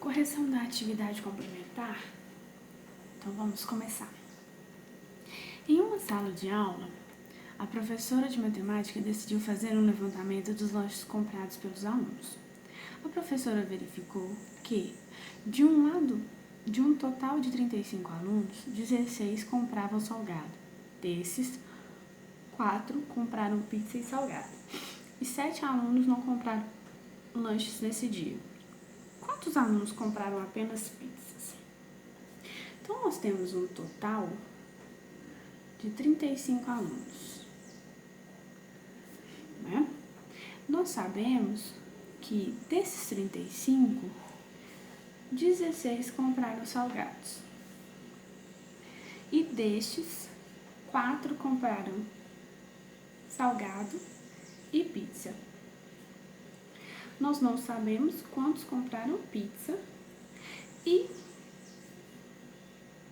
correção da atividade complementar. Então vamos começar. Em uma sala de aula, a professora de matemática decidiu fazer um levantamento dos lanches comprados pelos alunos. A professora verificou que, de um total de 35 alunos, 16 compravam salgado. Desses, 4 compraram pizza e salgado. E 7 alunos não compraram lanches nesse dia. Quantos alunos compraram apenas pizzas? Então, nós temos um total de 35 alunos. Né? Nós sabemos que desses 35, 16 compraram salgados. E destes, 4 compraram salgado e pizza. Nós não sabemos quantos compraram pizza e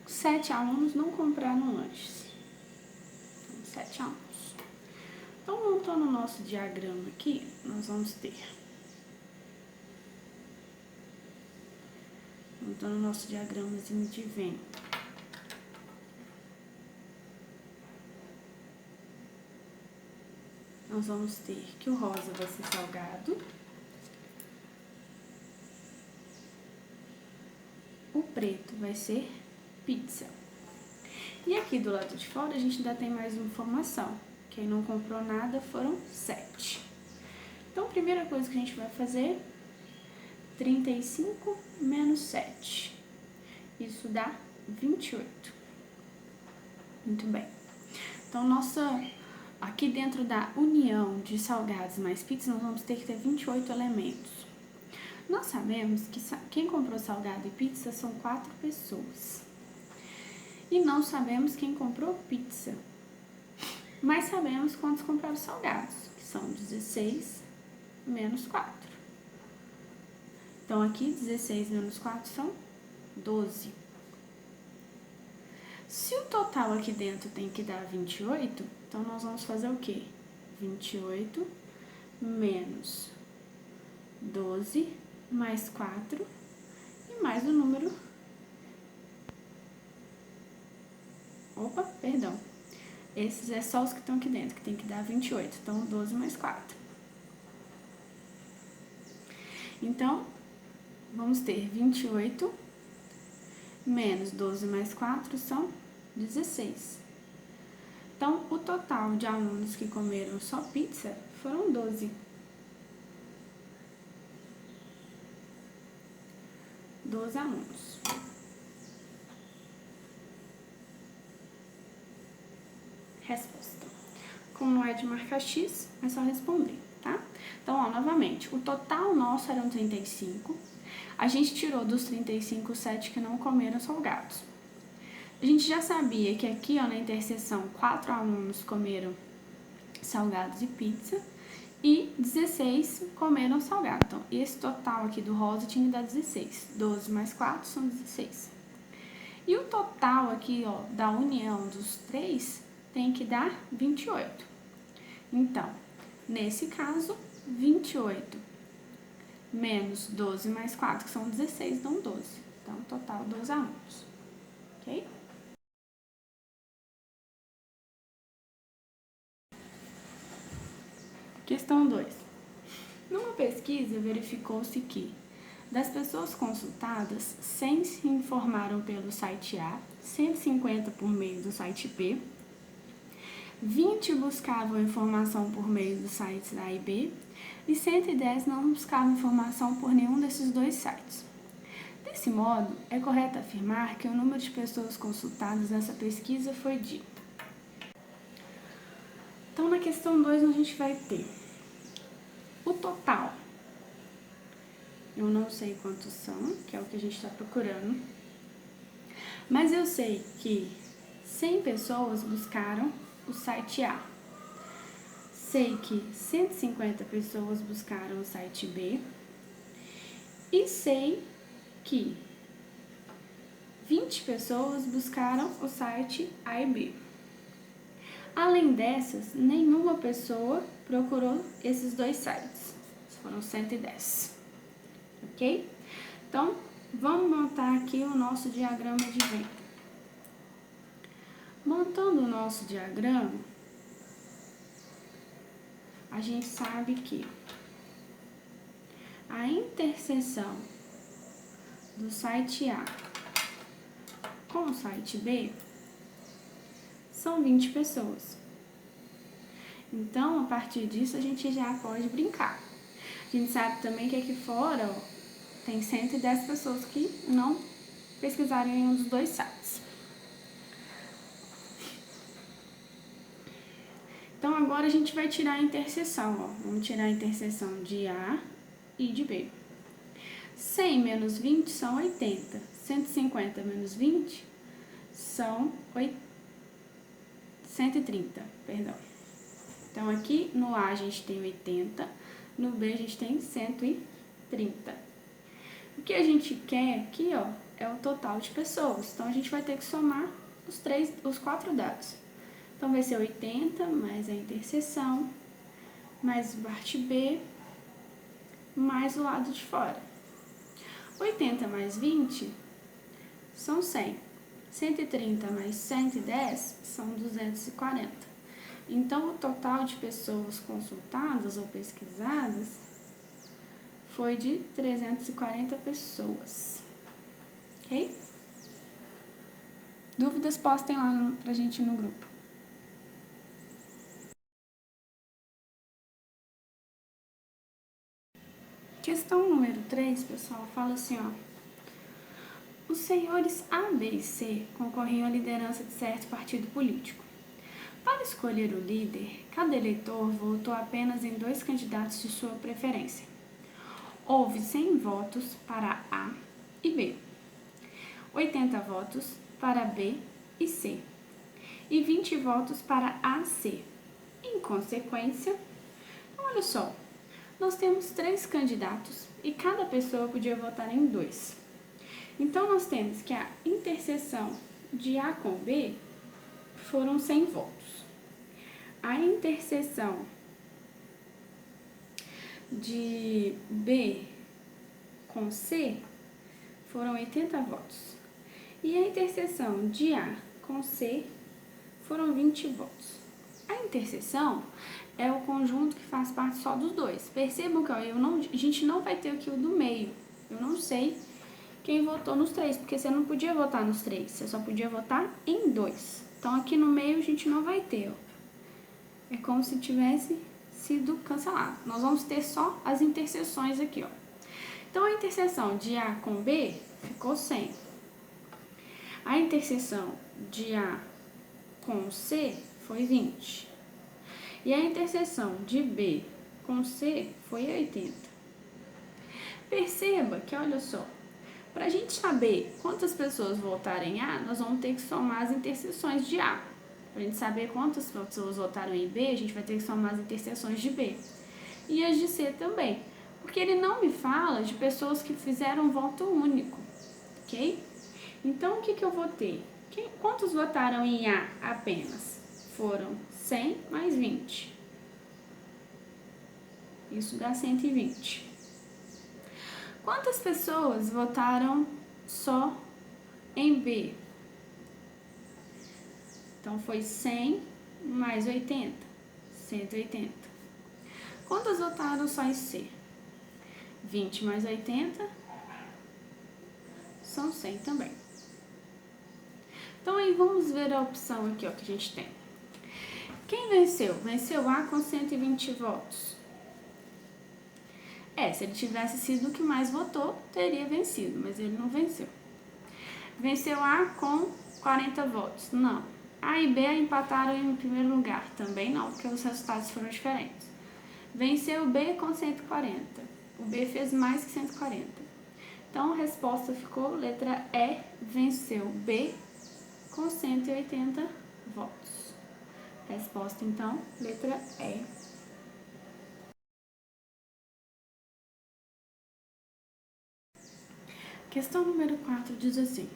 7 alunos não compraram lanches. 7 alunos. Então, montando o nosso diagrama aqui, nós vamos ter... Montando o nosso diagramazinho de Venn. Nós vamos ter que o rosa vai ser salgado. O preto vai ser pizza. E aqui do lado de fora a gente ainda tem mais uma informação. Quem não comprou nada foram 7. Então, a primeira coisa que a gente vai fazer, 35 menos 7. Isso dá 28. Muito bem. Então, aqui dentro da união de salgados mais pizza, nós vamos ter que ter 28 elementos. Nós sabemos que quem comprou salgado e pizza são 4 pessoas. E não sabemos quem comprou pizza. Mas sabemos quantos compraram salgados, que são 16 menos 4. Então, aqui 16 menos 4 são 12. Se o total aqui dentro tem que dar 28, então nós vamos fazer o quê? 28 menos 12 mais 4 e mais o número... Opa, perdão. Esses é só os que estão aqui dentro, que tem que dar 28. Então, 12 mais 4. Então, vamos ter 28 menos 12 mais 4 são 16. Então, o total de alunos que comeram só pizza foram 12. 12 alunos. Resposta. Como não é de marcar X, é só responder, tá? Então, ó, novamente, o total nosso eram 35. A gente tirou dos 35, 7 que não comeram salgados. A gente já sabia que aqui, ó, na interseção, 4 alunos comeram salgados e pizza e 16 comeram salgado. Então, esse total aqui do rosa tinha que dar 16. 12 mais 4 são 16. E o total aqui, ó, da união dos 3 tem que dar 28. Então, nesse caso, 28 menos 12 mais 4, que são 16, dão 12. Então, total 12 alunos. Ok? Questão 2. Numa pesquisa, verificou-se que, das pessoas consultadas, 100 se informaram pelo site A, 150 por meio do site B, 20 buscavam informação por meio dos sites A e B, e 110 não buscavam informação por nenhum desses dois sites. Desse modo, é correto afirmar que o número de pessoas consultadas nessa pesquisa foi de... Então, na questão 2, a gente vai ter o total. Eu não sei quantos são, que é o que a gente está procurando, mas eu sei que 100 pessoas buscaram o site A. Sei que 150 pessoas buscaram o site B. E sei que 20 pessoas buscaram o site A e B. Além dessas, nenhuma pessoa procurou esses dois sites. Foram 110. Ok? Então, Vamos montar aqui o nosso diagrama de Venn. Montando o nosso diagrama, a gente sabe que a interseção do site A com o site B são 20 pessoas. Então, a partir disso, a gente já pode brincar. A gente sabe também que aqui fora, ó, tem 110 pessoas que não pesquisaram em um dos dois sites. Então, agora a gente vai tirar a interseção, ó. Vamos tirar a interseção de A e de B. 100 menos 20 são 80. 150 menos 20 são 130, perdão. Então, aqui no A a gente tem 80, no B a gente tem 130. O que a gente quer aqui, ó, é o total de pessoas. Então, a gente vai ter que somar os 4 dados. Então, vai ser 80 mais a interseção, mais o parte B, mais o lado de fora. 80 mais 20 são 100. 130 mais 110 são 240. Então, o total de pessoas consultadas ou pesquisadas foi de 340 pessoas. Ok? Dúvidas, postem lá pra gente no grupo. Questão número 3, pessoal, fala assim, ó. Os senhores A, B e C concorriam à liderança de certo partido político. Para escolher o líder, cada eleitor votou apenas em 2 candidatos de sua preferência. Houve 100 votos para A e B, 80 votos para B e C, e 20 votos para AC. Em consequência, olha só, nós temos 3 candidatos e cada pessoa podia votar em 2. Então, nós temos que a interseção de A com B foram 100 votos. A interseção de B com C foram 80 votos. E a interseção de A com C foram 20 votos. A interseção é o conjunto que faz parte só dos dois. Percebam que ó, a gente não vai ter aqui o do meio. Eu não sei quem votou nos 3, porque você não podia votar nos 3, você só podia votar em 2. Então, aqui no meio a gente não vai ter, ó. É como se tivesse sido cancelado. Nós vamos ter só as interseções aqui, ó. Então, a interseção de A com B ficou 100. A interseção de A com C foi 20. E a interseção de B com C foi 80. Perceba que, olha só, para a gente saber quantas pessoas votaram em A, nós vamos ter que somar as interseções de A. Para a gente saber quantas pessoas votaram em B, a gente vai ter que somar as interseções de B. E as de C também. Porque ele não me fala de pessoas que fizeram voto único, ok? Então, o que eu vou ter? Quantos votaram em A apenas? Foram 100 mais 20. Isso dá 120. Quantas pessoas votaram só em B? Então, foi 100 mais 80, 180. Quantas votaram só em C? 20 mais 80 são 100 também. Então, aí vamos ver a opção aqui, ó, que a gente tem. Quem venceu? Venceu A com 120 votos. Se ele tivesse sido o que mais votou, teria vencido, mas ele não venceu. Venceu A com 40 votos? Não. A e B empataram em primeiro lugar? Também não, porque os resultados foram diferentes. Venceu B com 140. O B fez mais que 140. Então, a resposta ficou letra E, venceu B com 180 votos. Resposta, então, letra E. Questão número 4 diz assim.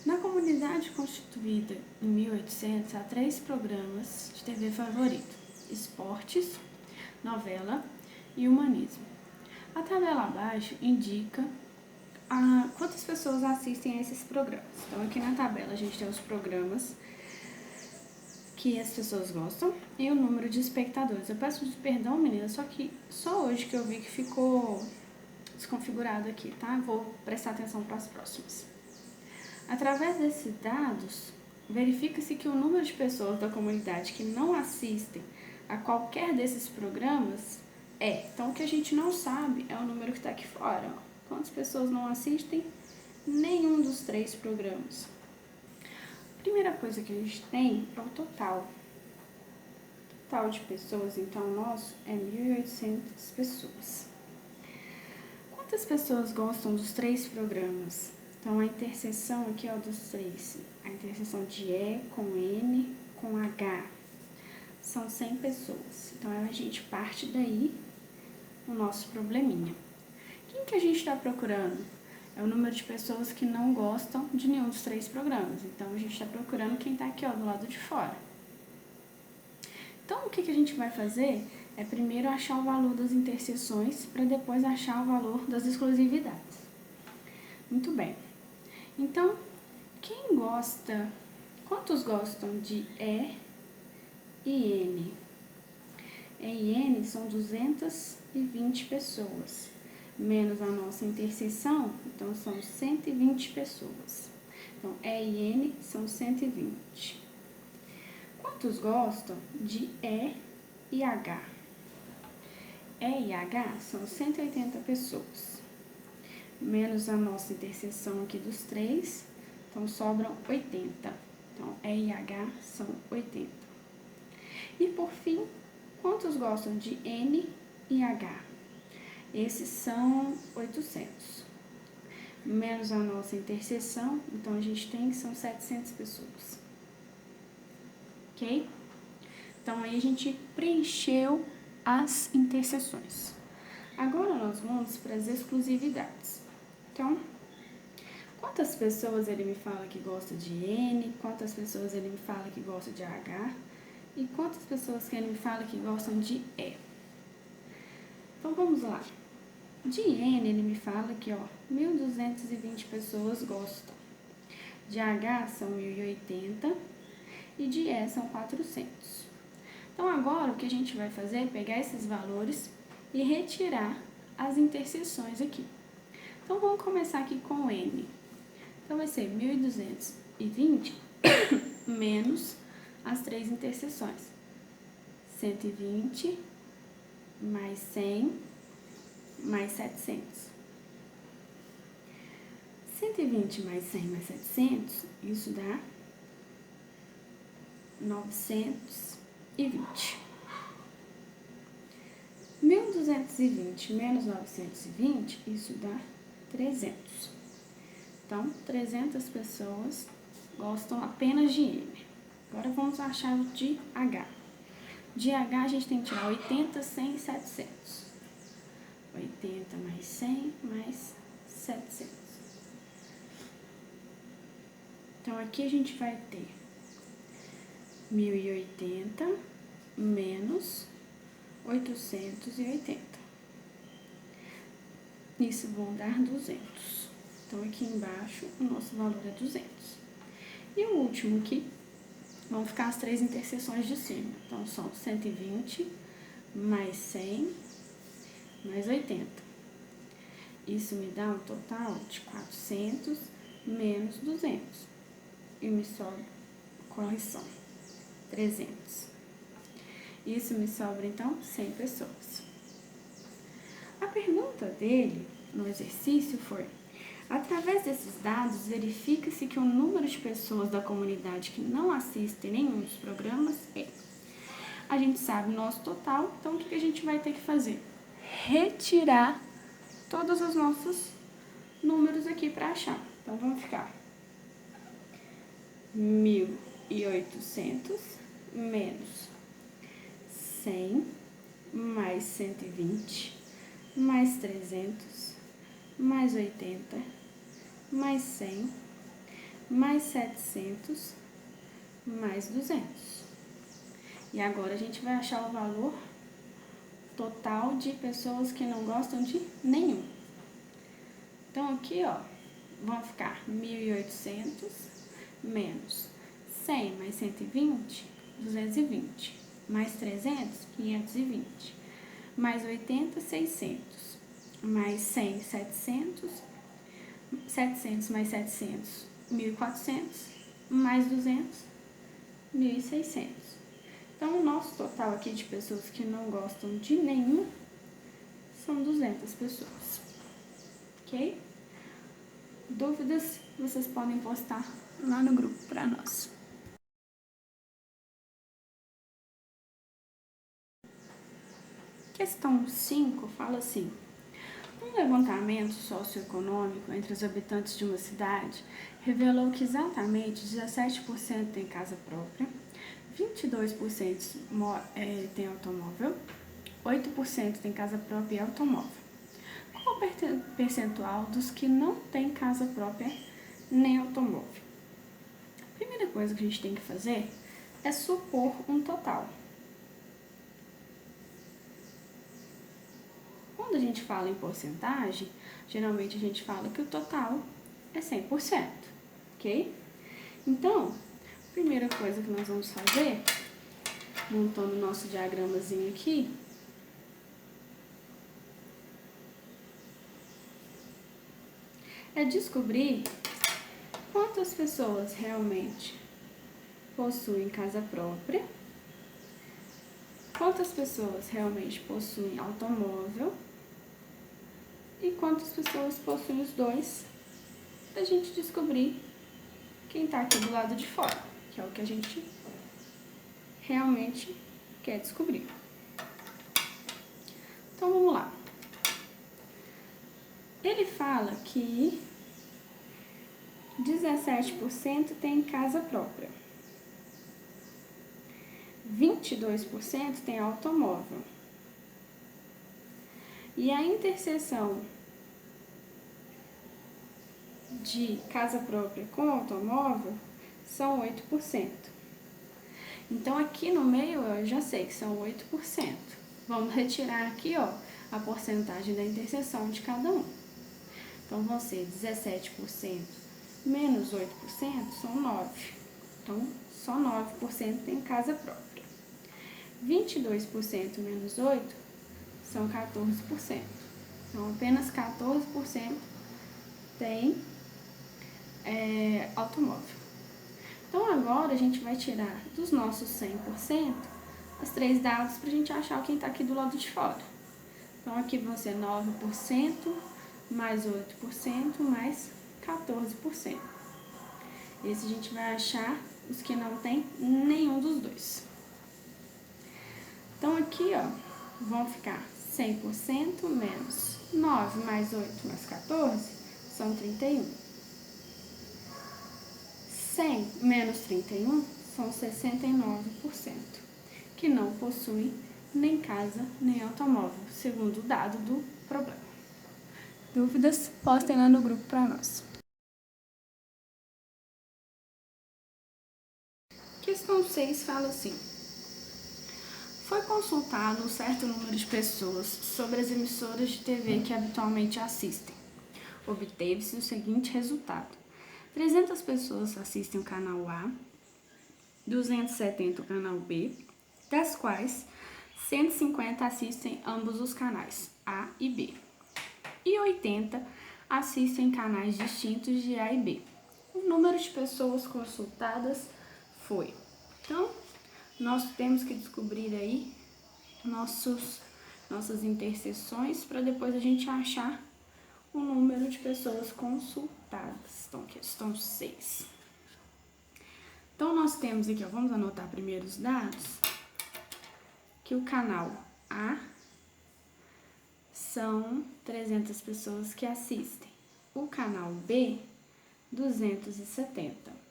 Na comunidade constituída em 1800, há 3 programas de TV favorito: esportes, novela e humanismo. A tabela abaixo indica quantas pessoas assistem a esses programas. Então, aqui na tabela a gente tem os programas que as pessoas gostam e o número de espectadores. Eu peço perdão, meninas, só hoje que eu vi que ficou desconfigurado aqui, tá? Vou prestar atenção para as próximas. Através desses dados, verifica-se que o número de pessoas da comunidade que não assistem a qualquer desses programas então o que a gente não sabe é o número que está aqui fora, ó. Quantas pessoas não assistem nenhum dos 3 programas? A primeira coisa que a gente tem é o total. O total de pessoas, então, nosso é 1.800 pessoas. Quantas pessoas gostam dos 3 programas? Então, a interseção aqui, ó, dos 3, a interseção de E com N com H, são 100 pessoas. Então, a gente parte daí o nosso probleminha. Quem que a gente está procurando? É o número de pessoas que não gostam de nenhum dos 3 programas. Então, a gente está procurando quem está aqui, ó, do lado de fora. Então, o que a gente vai fazer é primeiro achar o valor das interseções para depois achar o valor das exclusividades. Muito bem. Então, quantos gostam de E e N? E e N são 220 pessoas, menos a nossa interseção, então são 120 pessoas. Então, E e N são 120. Quantos gostam de E e H? E e H são 180 pessoas, menos a nossa interseção aqui dos 3, então sobram 80. Então, E e H são 80. E por fim, quantos gostam de N e H? Esses são 800. Menos a nossa interseção, então a gente tem que são 700 pessoas. Ok? Então, aí a gente preencheu as interseções. Agora, nós vamos para as exclusividades. Então, quantas pessoas ele me fala que gosta de N, quantas pessoas ele me fala que gosta de H e quantas pessoas que ele me fala que gostam de E. Então, vamos lá. De N, ele me fala que, ó, 1.220 pessoas gostam. De H são 1.080 e de E são 400. Então, agora, o que a gente vai fazer é pegar esses valores e retirar as interseções aqui. Então, vamos começar aqui com N. Então, vai ser 1.220 menos as 3 interseções. 120 mais 100 mais 700. 120 mais 100 mais 700, isso dá 920. 1.220 menos 920, isso dá 300. Então, 300 pessoas gostam apenas de M. Agora, vamos achar de H. De H, a gente tem que tirar 80, 100 e 700. 80 mais 100 mais 700. Então, aqui a gente vai ter 1.080 menos 880. Isso vão dar 200. Então, aqui embaixo, o nosso valor é 200. E o último aqui, vão ficar as 3 interseções de cima. Então, são 120 mais 100 mais 80. Isso me dá um total de 400 menos 200. E me sobra, correção, 300. Isso me sobra, então, 100 pessoas. A pergunta dele, no exercício, foi: através desses dados, verifica-se que o número de pessoas da comunidade que não assistem nenhum dos programas é. A gente sabe o nosso total, então o que a gente vai ter que fazer? Retirar todos os nossos números aqui para achar. Então, vamos ficar 1.800 menos 100 mais 120 mais 300 mais 80 mais 100 mais 700 mais 200. E agora a gente vai achar o valor total de pessoas que não gostam de nenhum. Então, aqui, ó, vão ficar 1.800 menos 100 mais 120, 220, mais 300, 520, mais 80, 600, mais 100, 700, 700 mais 700, 1.400, mais 200, 1.600. Então, o nosso total aqui de pessoas que não gostam de nenhum são 200 pessoas, ok? Dúvidas, vocês podem postar lá no grupo para nós. Questão 5 fala assim: um levantamento socioeconômico entre os habitantes de uma cidade revelou que exatamente 17% têm casa própria, 22% tem automóvel, 8% tem casa própria e automóvel. Qual o percentual dos que não têm casa própria nem automóvel? A primeira coisa que a gente tem que fazer é supor um total. Quando a gente fala em porcentagem, geralmente a gente fala que o total é 100%, ok? Então, a primeira coisa que nós vamos fazer, montando o nosso diagramazinho aqui, é descobrir quantas pessoas realmente possuem casa própria, quantas pessoas realmente possuem automóvel e quantas pessoas possuem os dois, para a gente descobrir quem está aqui do lado de fora, que é o que a gente realmente quer descobrir. Então, vamos lá. Ele fala que 17% tem casa própria, 22% tem automóvel. E a interseção de casa própria com automóvel são 8%. Então, aqui no meio eu já sei que são 8%. Vamos retirar aqui, ó, a porcentagem da interseção de cada um. Então, vão ser 17% menos 8% são 9%. Então, só 9% tem casa própria. 22% menos 8% são 14%. Então, apenas 14% tem automóvel. Então, agora a gente vai tirar dos nossos 100% os 3 dados para a gente achar quem está aqui do lado de fora. Então, aqui vão ser 9%, mais 8%, mais 14%. Esse a gente vai achar os que não tem nenhum dos dois. Então, aqui, ó, vão ficar 100% menos 9 mais 8 mais 14 são 31. 100 menos 31 são 69%, que não possuem nem casa nem automóvel, segundo o dado do problema. Dúvidas? Postem lá no grupo para nós. Questão 6 fala assim: foi consultado um certo número de pessoas sobre as emissoras de TV que habitualmente assistem. Obteve-se o seguinte resultado: 300 pessoas assistem o canal A, 270 o canal B, das quais 150 assistem ambos os canais, A e B, e 80 assistem canais distintos de A e B. O número de pessoas consultadas foi. Então, nós temos que descobrir aí nossas interseções para depois a gente achar o número de pessoas consultadas. Então, questão 6. Então, nós temos aqui, ó, vamos anotar primeiro os dados, que o canal A são 300 pessoas que assistem. O canal B, 270.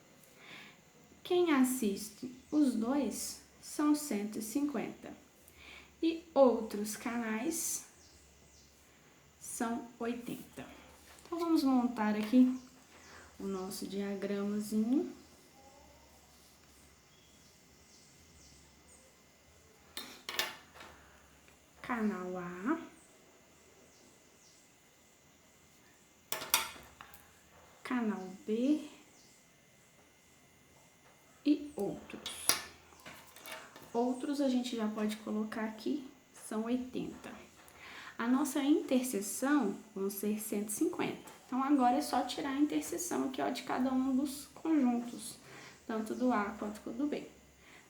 Quem assiste os dois são 150. E outros canais são 80. Então, vamos montar aqui o nosso diagramazinho. Canal A, B e outros. Outros a gente já pode colocar aqui, são 80. A nossa interseção vão ser 150. Então, agora é só tirar a interseção aqui, ó, de cada um dos conjuntos, tanto do A quanto do B.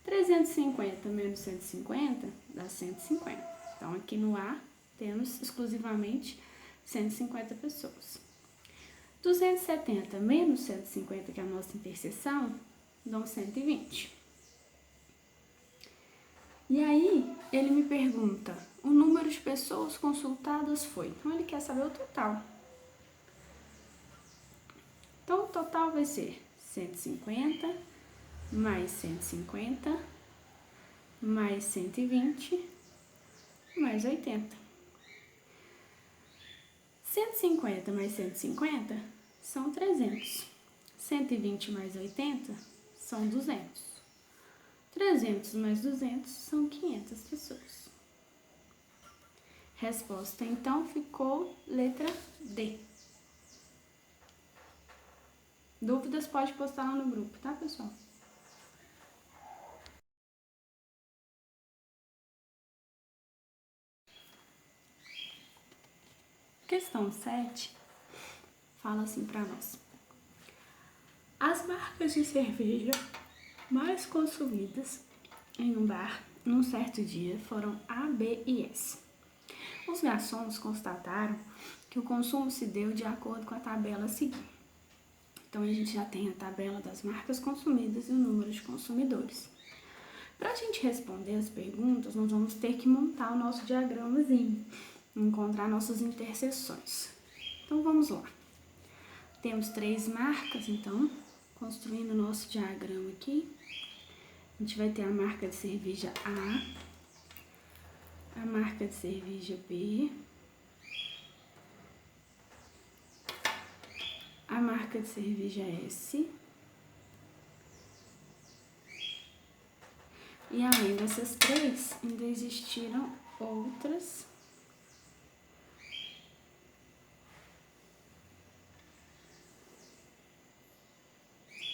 350 menos 150 dá 150. Então, aqui no A, temos exclusivamente 150 pessoas. 270 menos 150, que é a nossa interseção, dão 120. E aí, ele me pergunta, o número de pessoas consultadas foi? Então, ele quer saber o total. Então, o total vai ser 150 mais 150 mais 120 mais 80. 150 mais 150 são 300. 120 mais 80 são 200. 300 mais 200 são 500 pessoas. Resposta, então, ficou letra D. Dúvidas pode postar lá no grupo, tá, pessoal? Questão 7 fala assim para nós. As marcas de cerveja mais consumidas em um bar num certo dia foram A, B e S. Os garçons constataram que o consumo se deu de acordo com a tabela a seguir. Então, a gente já tem a tabela das marcas consumidas e o número de consumidores. Para a gente responder as perguntas, nós vamos ter que montar o nosso diagramazinho, encontrar nossas interseções. Então, vamos lá. Temos 3 marcas, então, construindo o nosso diagrama aqui. A gente vai ter a marca de cerveja A marca de cerveja B, a marca de cerveja S, e além dessas 3, ainda existiram outras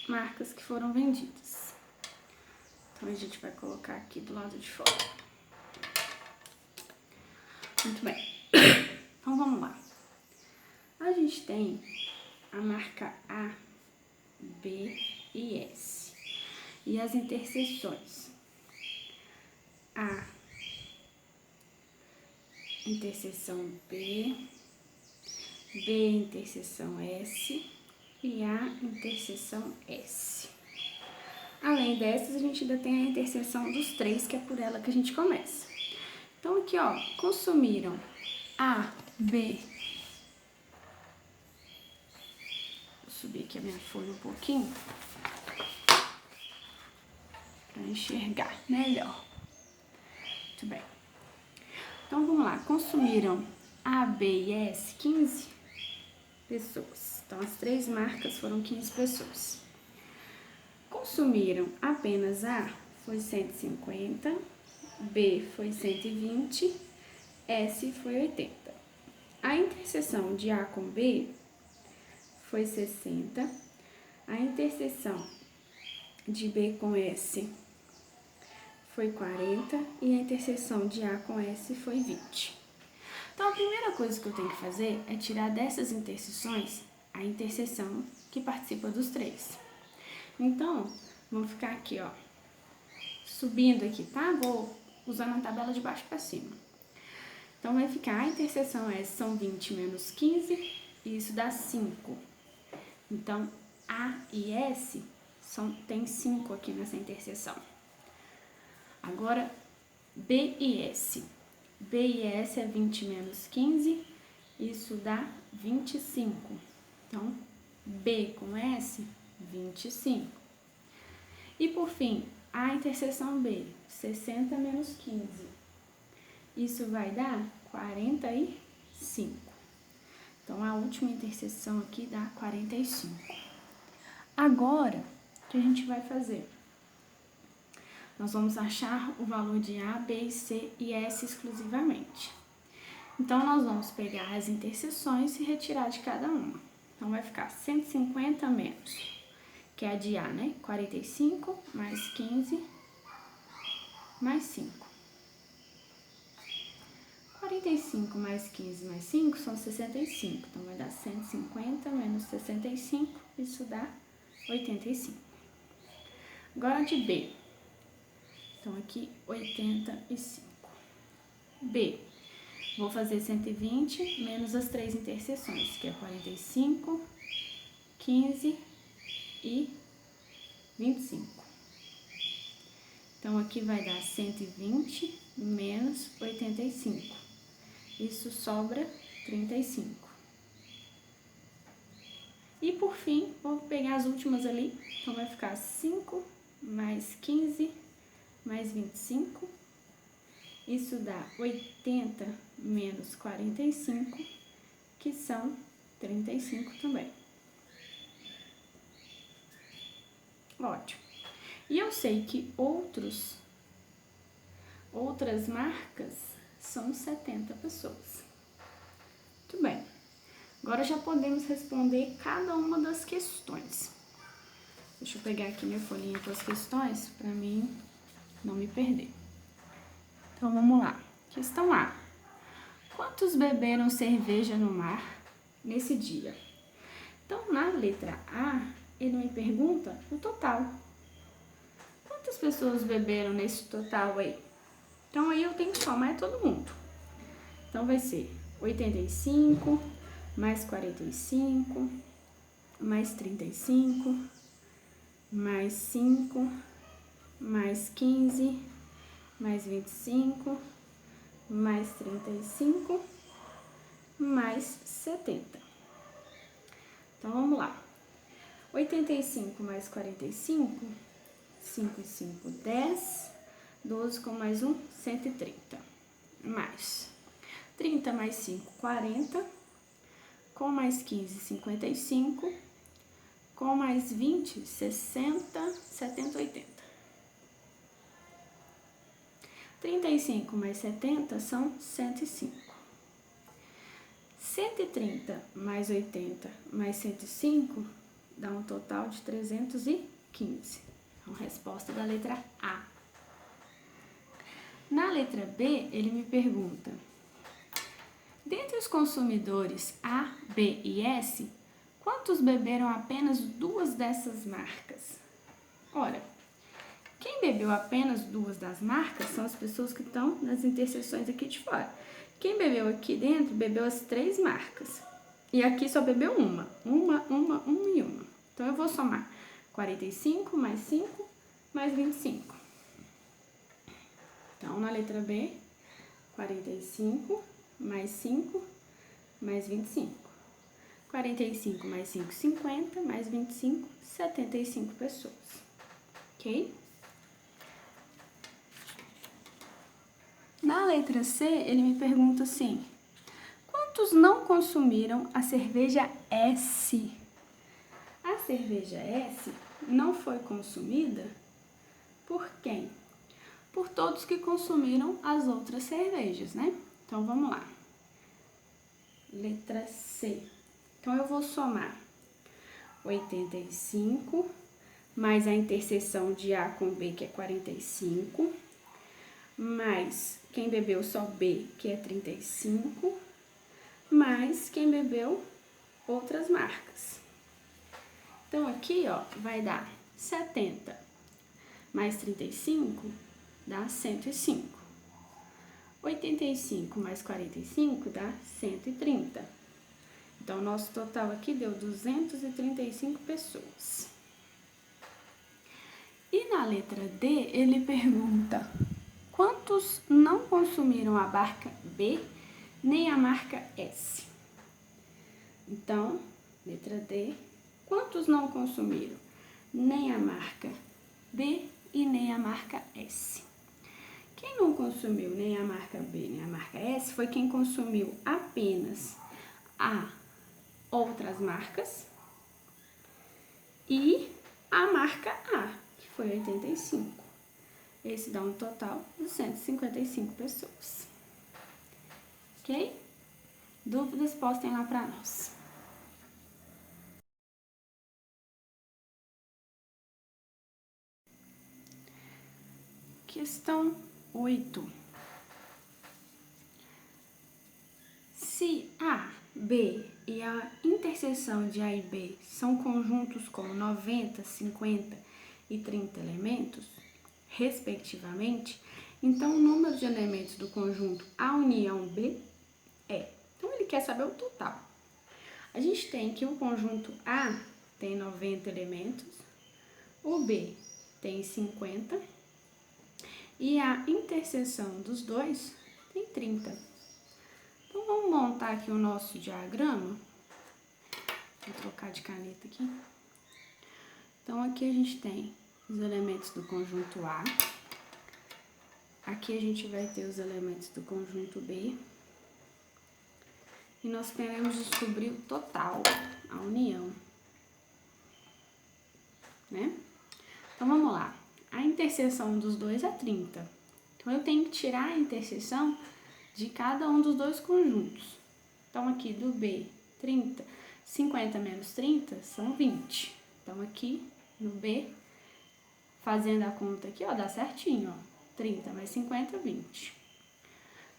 marcas que foram vendidas. Então, a gente vai colocar aqui do lado de fora. Muito bem. Então, vamos lá. A gente tem a marca A, B e S. E as interseções. A, interseção B, B, interseção S e A, interseção S. Além dessas, a gente ainda tem a interseção dos 3, que é por ela que a gente começa. Então, aqui, ó, consumiram A, B. Vou subir aqui a minha folha um pouquinho para enxergar melhor. Muito bem. Então, vamos lá. Consumiram A, B e S 15 pessoas. Então, as 3 marcas foram 15 pessoas. Consumiram apenas A, foi 150, B foi 120, S foi 80. A interseção de A com B foi 60, a interseção de B com S foi 40 e a interseção de A com S foi 20. Então, a primeira coisa que eu tenho que fazer é tirar dessas interseções a interseção que participa dos 3. Então, vamos ficar aqui, ó, subindo aqui, tá? Vou usando a tabela de baixo para cima. Então, vai ficar a interseção S são 20 menos 15, e isso dá 5. Então, A e S tem 5 aqui nessa interseção. Agora, B e S. B e S é 20 menos 15, isso dá 25. Então, B com S, 25. E por fim, a interseção B, 60 menos 15. Isso vai dar 45. Então, a última interseção aqui dá 45. Agora, o que a gente vai fazer? Nós vamos achar o valor de A, B, C e S exclusivamente. Então, nós vamos pegar as interseções e retirar de cada uma. Então, vai ficar 150 menos, que é a de A, né? 45 mais 15 mais 5. 45 mais 15 mais 5 são 65. Então, vai dar 150 menos 65, isso dá 85. Agora de B. Então, aqui, 85. B. Vou fazer 120 menos as 3 interseções, que é 45, 15 e 25. Então, aqui vai dar 120 menos 85. Isso sobra 35. E, por fim, vou pegar as últimas ali. Então, vai ficar 5 mais 15 mais 25. Isso dá 80 menos 45, que são 35 também. Ótimo. E eu sei que outras marcas são 70 pessoas. Muito bem. Agora já podemos responder cada uma das questões. Deixa eu pegar aqui minha folhinha com as questões para mim não me perder. Então, vamos lá. Questão A. Quantos beberam cerveja no mar nesse dia? Então, na letra A, ele me pergunta o total. Quantas pessoas beberam nesse total aí? Então, aí eu tenho que somar todo mundo. Então, vai ser 85, mais 45, mais 35, mais 5, mais 15, mais 25, mais 35, mais 70. Então, vamos lá. 85 mais 45, 5 e 5, 10, 12 com mais 1, 130. Mais 30 mais 5, 40, com mais 15, 55, com mais 20, 60, 70, 80. 35 mais 70 são 105. 130 mais 80 mais 105 dá um total de 315. Então, resposta da letra A. Na letra B, ele me pergunta: dentre os consumidores A, B e S, quantos beberam apenas 2 dessas marcas? Ora, quem bebeu apenas 2 das marcas são as pessoas que estão nas interseções aqui de fora. Quem bebeu aqui dentro, bebeu as 3 marcas. E aqui só bebeu uma e uma. Então, eu vou somar 45 mais 5 mais 25. Então, na letra B, 45 mais 5 mais 25. 45 mais 5, 50, mais 25, 75 pessoas. Ok? Na letra C, ele me pergunta assim: quantos não consumiram a cerveja S? A cerveja S não foi consumida por quem? Por todos que consumiram as outras cervejas, né? Então, vamos lá. Letra C. Então, eu vou somar 85, mais a interseção de A com B, que é 45, mais quem bebeu só B, que é 35, mais quem bebeu outras marcas. Então, aqui, ó, vai dar 70 mais 35 dá 105. 85 mais 45 dá 130. Então, o nosso total aqui deu 235 pessoas. E na letra D, ele pergunta: quantos não consumiram a marca B nem a marca S? Então, letra D, quantos não consumiram nem a marca B e nem a marca S? Quem não consumiu nem a marca B nem a marca S foi quem consumiu apenas a outras marcas e a marca A, que foi 85. Esse dá um total de 155 pessoas. Ok? Dúvidas, postem lá para nós. Questão 8. Se A, B e a interseção de A e B são conjuntos com 90, 50 e 30 elementos, respectivamente, então o número de elementos do conjunto A união B é. Então ele quer saber o total. A gente tem que o conjunto A tem 90 elementos, o B tem 50 e a interseção dos dois tem 30. Então vamos montar aqui o nosso diagrama. Vou trocar de caneta aqui. Então aqui a gente tem os elementos do conjunto A. Aqui a gente vai ter os elementos do conjunto B. E nós queremos descobrir o total, a união, né? Então, vamos lá. A interseção dos dois é 30. Então, eu tenho que tirar a interseção de cada um dos dois conjuntos. Então, aqui do B, 30, 50 menos 30 são 20. Então, aqui no B, fazendo a conta aqui, ó, dá certinho, ó. 30 mais 50, 20.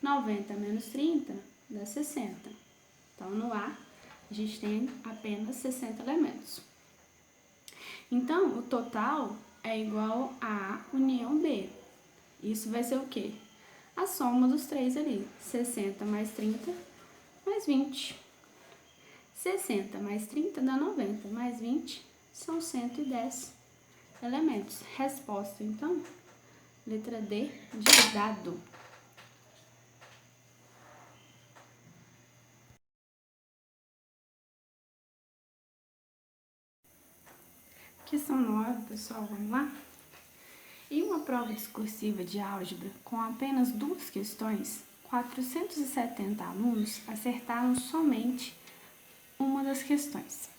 90 menos 30 dá 60. Então, no A, a gente tem apenas 60 elementos. Então, o total é igual a A união B. Isso vai ser o quê? A soma dos três ali. 60 mais 30 mais 20. 60 mais 30 dá 90, mais 20 são 110 elementos. Resposta, então, letra D, de dado. Questão 9, pessoal, vamos lá? Em uma prova discursiva de álgebra, com apenas 2 questões, 470 alunos acertaram somente uma das questões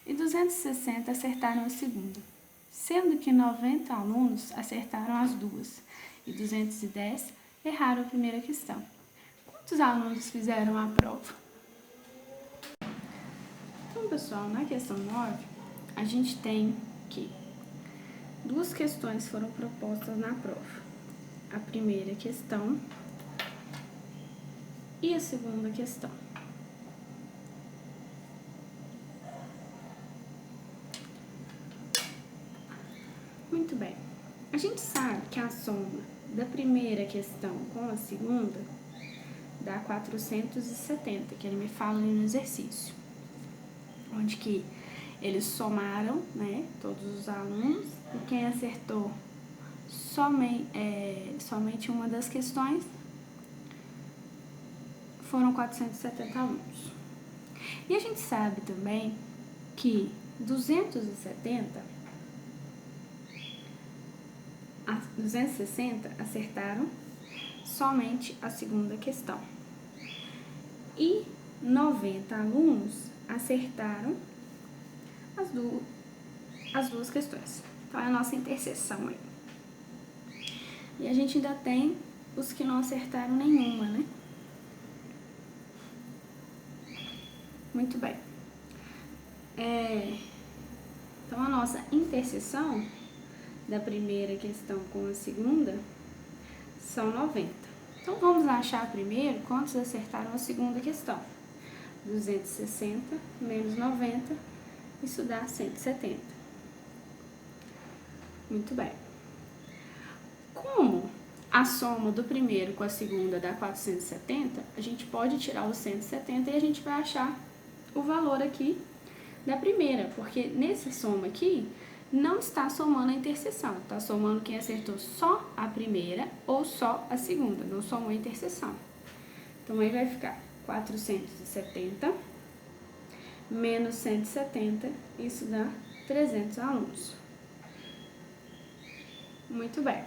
e 260 acertaram a segunda, sendo que 90 alunos acertaram as duas e 210 erraram a primeira questão. Quantos alunos fizeram a prova? Então, pessoal, na questão 9, a gente tem que 2 questões foram propostas na prova. A primeira questão e a segunda questão. Muito bem. A gente sabe que a soma da primeira questão com a segunda dá 470, que ele me fala ali no exercício. Onde que eles somaram, né, todos os alunos, e quem acertou somente uma das questões foram 470 alunos. E a gente sabe também que 260 acertaram somente a segunda questão. E 90 alunos acertaram as duas questões. Então, é a nossa interseção aí. E a gente ainda tem os que não acertaram nenhuma, né? Muito bem. Então, a nossa interseção da primeira questão com a segunda são 90. Então, vamos achar primeiro quantos acertaram a segunda questão. 260 menos 90, isso dá 170. Muito bem. Como a soma do primeiro com a segunda dá 470, a gente pode tirar os 170 e a gente vai achar o valor aqui da primeira, porque nessa soma aqui não está somando a interseção, está somando quem acertou só a primeira ou só a segunda, não somou a interseção. Então, aí vai ficar 470 menos 170, isso dá 300 alunos. Muito bem.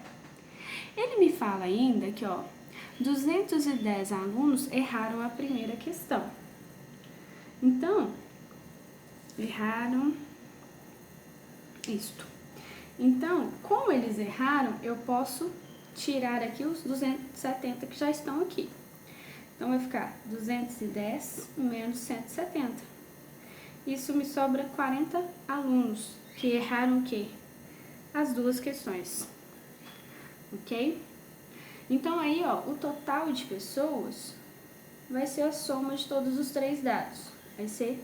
Ele me fala ainda que, 210 alunos erraram a primeira questão. Então, erraram isto. Então, como eles erraram, eu posso tirar aqui os 270 que já estão aqui. Então, vai ficar 210 menos 170. Isso me sobra 40 alunos que erraram o quê? As duas questões. ok? Então aí, ó, o total de pessoas vai ser a soma de todos os três dados. Vai ser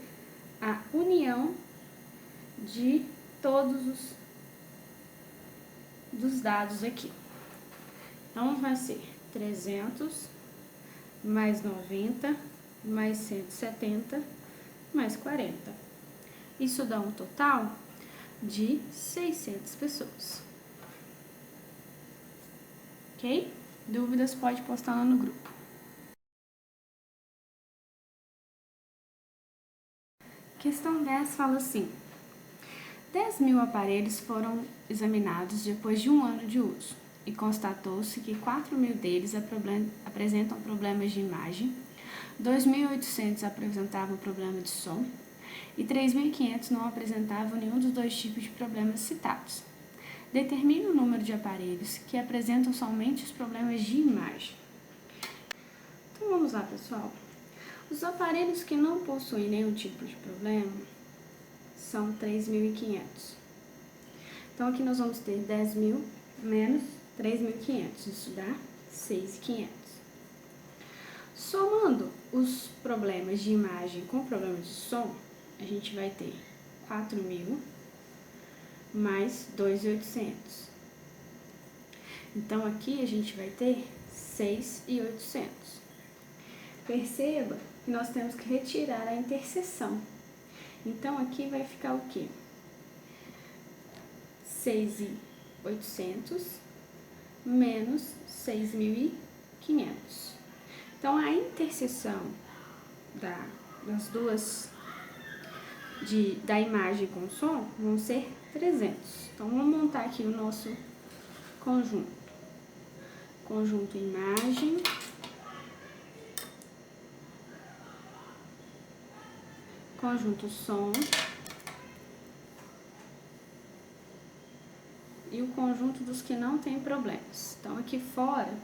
a união de todos dos dados aqui. Então, vai ser 300 mais 90 mais 170 mais 40. Isso dá um total de 600 pessoas. Ok? Dúvidas pode postar lá no grupo. Questão 10 fala assim: 10.000 aparelhos foram examinados depois de 1 ano de uso e constatou-se que 4.000 deles apresentam problemas de imagem, 2.800 apresentavam problema de som e 3.500 não apresentavam nenhum dos dois tipos de problemas citados. Determine o número de aparelhos que apresentam somente os problemas de imagem. Então vamos lá, pessoal. Os aparelhos que não possuem nenhum tipo de problema são 3.500. Então aqui nós vamos ter 10.000 menos 3.500, isso dá 6.500. Somando os problemas de imagem com problemas de som, a gente vai ter 4.000 mais 2.800. Então, aqui a gente vai ter 6.800. Perceba que nós temos que retirar a interseção. Então, aqui vai ficar o quê? 6.800 menos 6.500. Então, a interseção das duas, da imagem com som, vão ser 300. Então, vamos montar aqui o nosso conjunto. Conjunto imagem, conjunto som e o conjunto dos que não tem problemas. Então, aqui fora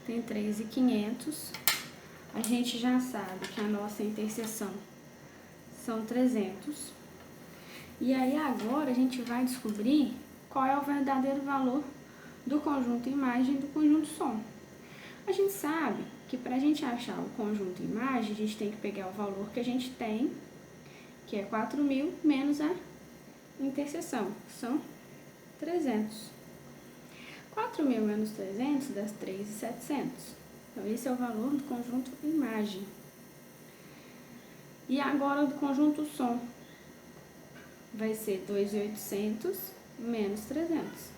tem 3.500. A gente já sabe que a nossa interseção são 300. E aí, agora, a gente vai descobrir qual é o verdadeiro valor do conjunto imagem e do conjunto som. A gente sabe que para a gente achar o conjunto imagem, a gente tem que pegar o valor que a gente tem, que é 4.000, menos a interseção, que são 300. 4.000 menos 300 dá 3.700. Então, esse é o valor do conjunto imagem. E agora, do conjunto som, vai ser 2.800 menos 300.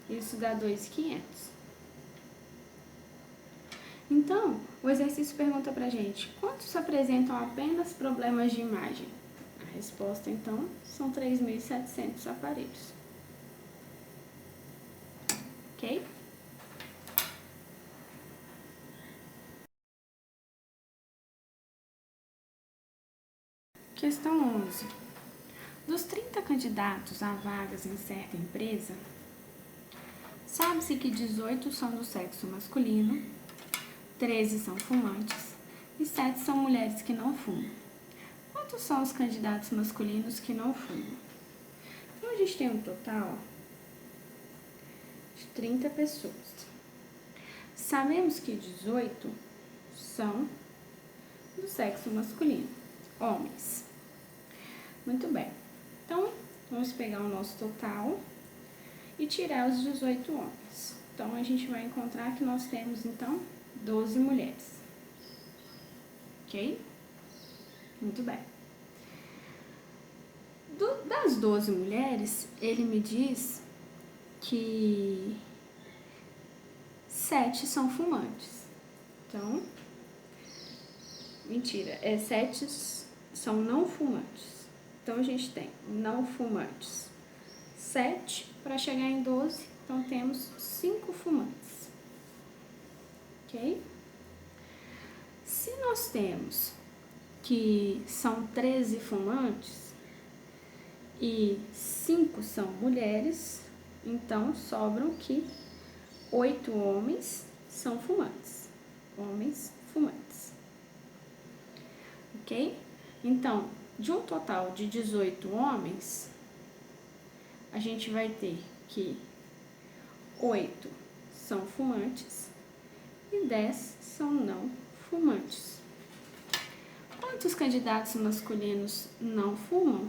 Isso dá 2.500. Então, o exercício pergunta pra gente: quantos apresentam apenas problemas de imagem? A resposta, então, são 3.700 aparelhos. Ok? Questão 11. Dos 30 candidatos a vagas em certa empresa, sabe-se que 18 são do sexo masculino, 13 são fumantes e 7 são mulheres que não fumam. Quantos são os candidatos masculinos que não fumam? Então, a gente tem um total de 30 pessoas. Sabemos que 18 são do sexo masculino, homens. Muito bem. Então, vamos pegar o nosso total e tirar os 18 homens. Então, a gente vai encontrar que nós temos, então, 12 mulheres. Ok? Muito bem. Das 12 mulheres, ele me diz que 7 são fumantes. Então, mentira, 7 são não fumantes. Então, a gente tem não fumantes 7 para chegar em 12, então temos 5 fumantes. Ok? Se nós temos que são 13 fumantes e 5 são mulheres, então sobram que 8 homens são fumantes. Homens fumantes. Ok? Então, de um total de 18 homens, a gente vai ter que 8 são fumantes e 10 são não fumantes. Quantos candidatos masculinos não fumam?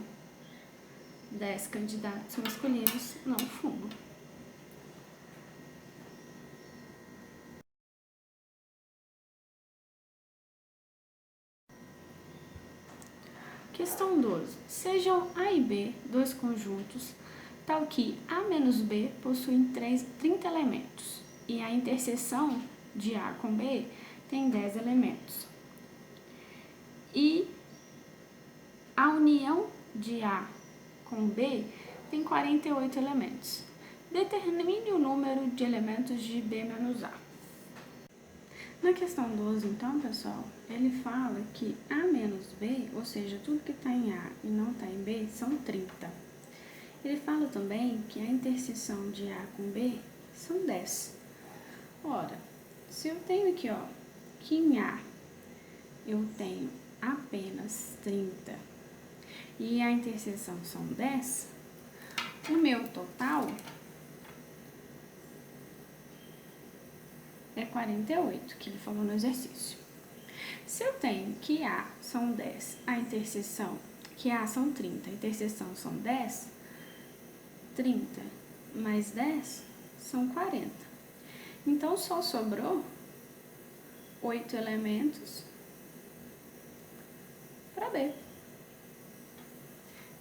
10 candidatos masculinos não fumam. Questão 12. Sejam A e B dois conjuntos, tal que A menos B possuem 30 elementos e a interseção de A com B tem 10 elementos. E a união de A com B tem 48 elementos. Determine o número de elementos de B menos A. Na questão 12, então, pessoal, ele fala que A menos B, ou seja, tudo que está em A e não está em B, são 30. Ele fala também que a interseção de A com B são 10. Ora, se eu tenho aqui, ó, que em A eu tenho apenas 30 e a interseção são 10, o meu total é 48, que ele falou no exercício. Se eu tenho que A são 10, a interseção, que A são 30, a interseção são 10, 30 mais 10 são 40. Então, só sobrou 8 elementos para B.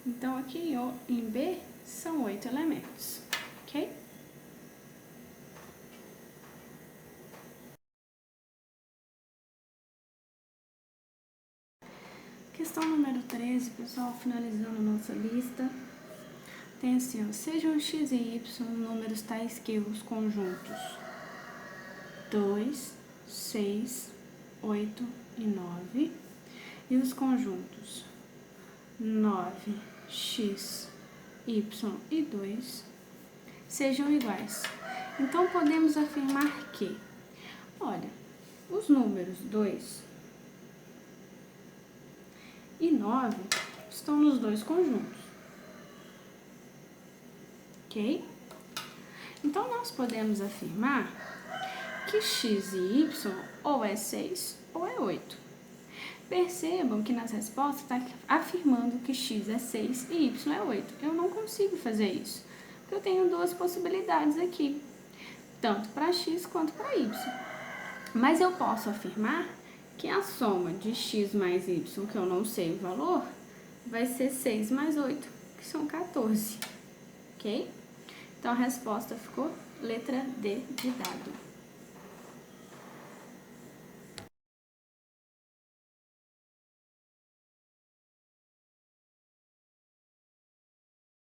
Então, aqui em B são 8 elementos, ok? Questão número 13, pessoal, finalizando a nossa lista. Tem assim, ó, sejam x e y números tais que os conjuntos 2, 6, 8 e 9 e os conjuntos 9, x, y e 2 sejam iguais. Então, podemos afirmar que, olha, os números 2 e 9 estão nos dois conjuntos, ok? Então, nós podemos afirmar que x e y ou é 6 ou é 8. Percebam que nas respostas está afirmando que x é 6 e y é 8. Eu não consigo fazer isso, porque eu tenho duas possibilidades aqui, tanto para x quanto para y. Mas eu posso afirmar que a soma de x mais y, que eu não sei o valor, vai ser 6 mais 8, que são 14, ok? Então, a resposta ficou letra D de dado.